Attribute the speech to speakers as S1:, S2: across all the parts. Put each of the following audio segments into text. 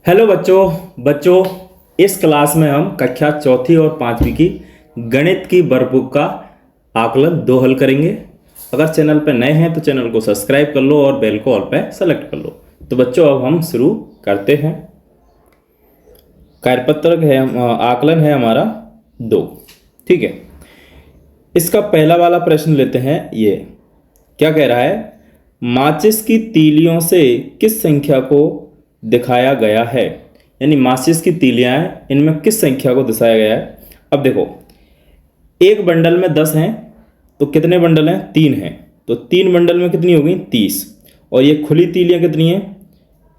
S1: Hello बच्चों इस class में हम कक्षा चौथी और पांचवी की गणित की वर्कबुक का आकलन 2 हल करेंगे। अगर चैनल पर नए हैं तो चैनल को सब्सक्राइब कर लो और बेल को ऑल पे सेलेक्ट कर लो। तो बच्चों अब हम शुरू करते हैं। कार्यपत्रक है, आकलन है हमारा 2। ठीक है, इसका पहला वाला प्रश्न लेते हैं। ये क्या कह रहा है? माचिस की तीलियों से किस संख्या को दिखाया गया है? यानी माचिस की तीलियां हैं, इनमें किस संख्या को दर्शाया गया है? अब देखो, एक बंडल में 10 हैं तो कितने बंडल हैं? 3 हैं। तो 3 बंडल में कितनी हो गई? 30। और ये खुली तीलियां कितनी हैं?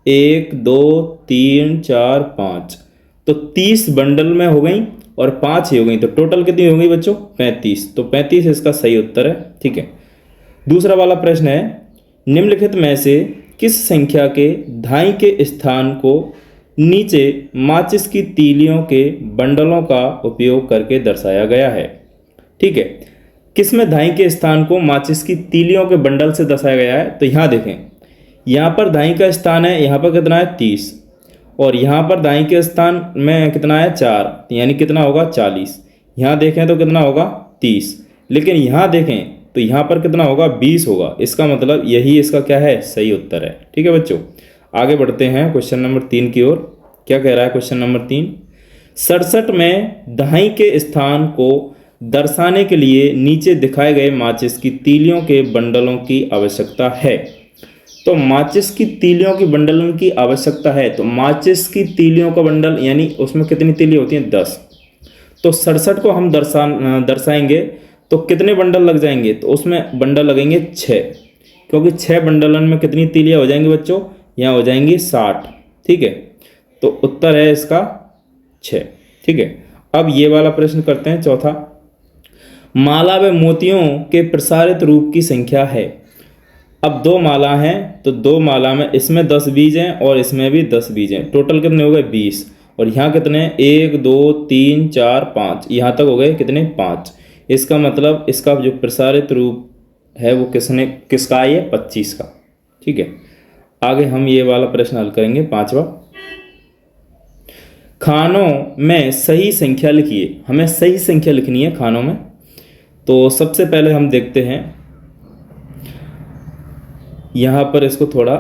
S1: 1 2 3 4 5। तो 30 बंडल में हो गई और 5 ही हो गई, तो टोटल कितनी हो गई बच्चों? 35। तो 35 इसका सही उत्तर है। ठीक है, दूसरा वाला प्रश्न है, निम्नलिखित में से किस संख्या के धाई के स्थान को नीचे माचिस की तीलियों के बंडलों का उपयोग करके दर्शाया गया है? ठीक है, किसमें धाई के स्थान को माचिस की तीलियों के बंडल से दर्शाया गया है? तो यहाँ देखें, यहाँ पर धाई का स्थान है, यहाँ पर कितना है? 30। और यहाँ पर धाई के स्थान में कितना है? 4, यानी कितना होगा? 40। यहाँ देखें तो कितना होगा? 30। लेकिन यहाँ देखें तो यहाँ पर कितना होगा? 20 होगा। इसका मतलब यही इसका क्या है? सही उत्तर है। ठीक है बच्चों, आगे बढ़ते हैं क्वेश्चन नंबर 3 की ओर। क्या कह रहा है क्वेश्चन नंबर 3? 67 में दहाई के स्थान को दर्शाने के लिए नीचे दिखाए गए माचिस की तीलियों के बंडलों की आवश्यकता है। तो माचिस की तीलियों की बंडलों की आवश्यकता है, तो माचिस की तीलियों का बंडल यानी उसमें कितनी तीलियां होती हैं? 10। तो 67 को हम दर्शाएंगे तो कितने बंडल लग जाएंगे? तो उसमें बंडल लगेंगे 6, क्योंकि 6 बंडलन में कितनी तीलियां हो जाएंगी बच्चों? यहाँ हो जाएंगी 60। ठीक है, तो उत्तर है इसका 6। ठीक है, अब ये वाला प्रश्न करते हैं चौथा। माला में मोतियों के प्रसारित रूप की संख्या है। अब 2 माला हैं तो 2 माला में इसमें 10 बीज हैं और इसमें भी 10 बीज हैं। टोटल कितने हो गए? 20। और यहाँ कितने? 1 2 3 4 5, यहाँ तक हो गए कितने? 5। इसका मतलब इसका जो प्रसारित रूप है वो किसका है? 25 का। ठीक है, आगे हम ये वाला प्रश्न हल करेंगे 5वां। खानों में सही संख्या लिखिए। हमें सही संख्या लिखनी है खानों में। तो सबसे पहले हम देखते हैं, यहाँ पर इसको थोड़ा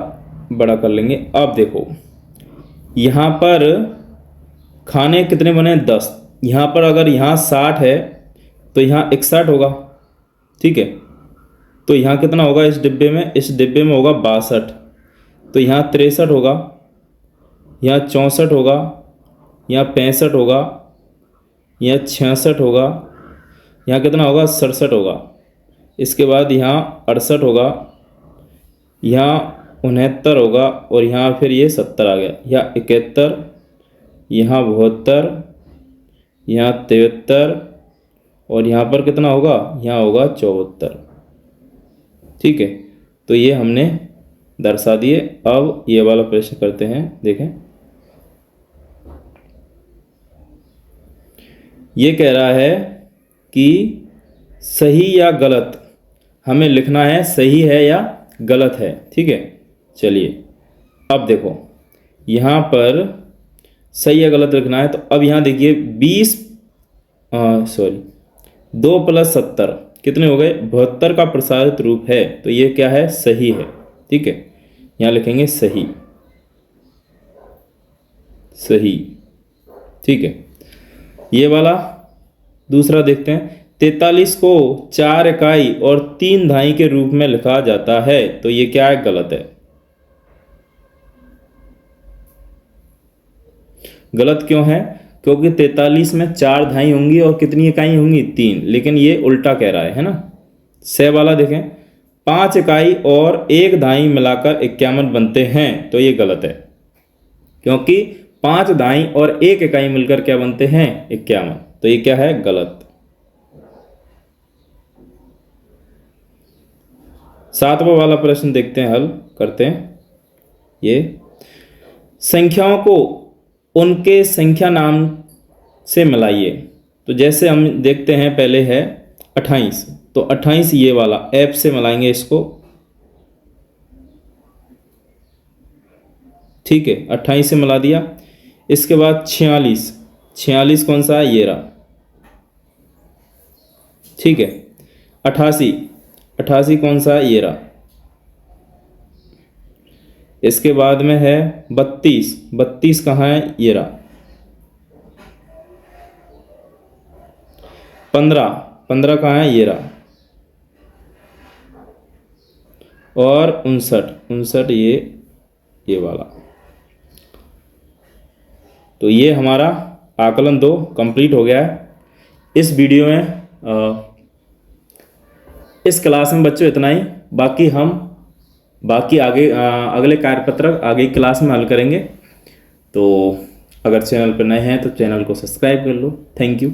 S1: बड़ा कर लेंगे। अब देखो, यहाँ पर खाने कितने बने? 10। यहाँ पर अगर यहाँ 60 है तो यहाँ 61 होगा। ठीक है, तो यहाँ कितना होगा इस डिब्बे में? इस डिब्बे में होगा 62। तो यहाँ 63 होगा, यहाँ 64 होगा, यहाँ 65 होगा, यहाँ 66 होगा, यहाँ कितना होगा? 67 होगा। इसके बाद यहाँ 68 होगा, यहाँ 69 होगा और यहाँ फिर ये 70 आ गया। यहाँ 71, यहाँ 72, यहाँ 73 और यहाँ पर कितना होगा? यहाँ होगा 74। ठीक है, तो ये हमने दर्शा दिए। अब ये वाला प्रश्न करते हैं। देखें, ये कह रहा है कि सही या गलत हमें लिखना है, सही है या गलत है। ठीक है, चलिए अब देखो, यहाँ पर सही या गलत लिखना है। तो अब यहाँ देखिए 2 + 70 कितने हो गए? 72 का प्रसारित रूप है, तो ये क्या है? सही है। ठीक है, यहाँ लिखेंगे सही, सही। ठीक है, ये वाला दूसरा देखते हैं। 43 को 4 इकाई और 3 धाई के रूप में लिखा जाता है, तो ये क्या है? गलत है। गलत क्यों है? क्योंकि 43 में 4 धाई होंगी और कितनी इकाई होंगी? 3। लेकिन ये उल्टा कह रहा है ना। 6 वाला देखें, 5 इकाई और 1 धाई मिलाकर 51 बनते हैं, तो ये गलत है, क्योंकि 5 धाई और 1 इकाई मिलकर क्या बनते हैं? 51। तो ये क्या है? गलत। 7वां वाला प्रश्न देखते हैं, हल करते हैं। ये संख्याओं को उनके संख्या नाम से मिलाइए। तो जैसे हम देखते हैं, पहले है 28, तो 28 ये वाला ऐप से मिलाएंगे इसको। ठीक है, 28 से मिला दिया। इसके बाद 46, 46 कौन सा है, ये रहा, ठीक है। 88, 88 कौन सा है, ये रहा। इसके बाद में है 32, 32 कहाँ है, ये रहा। 15, 15 कहाँ है, ये रहा। और 59, 59 ये वाला। तो ये हमारा आकलन 2 कंप्लीट हो गया है। इस वीडियो में इस क्लास में बच्चों इतना ही। बाकी आगे अगले कार्यपत्रक आगे की क्लास में हल करेंगे। तो अगर चैनल पर नए हैं तो चैनल को सब्सक्राइब कर लो। Thank you.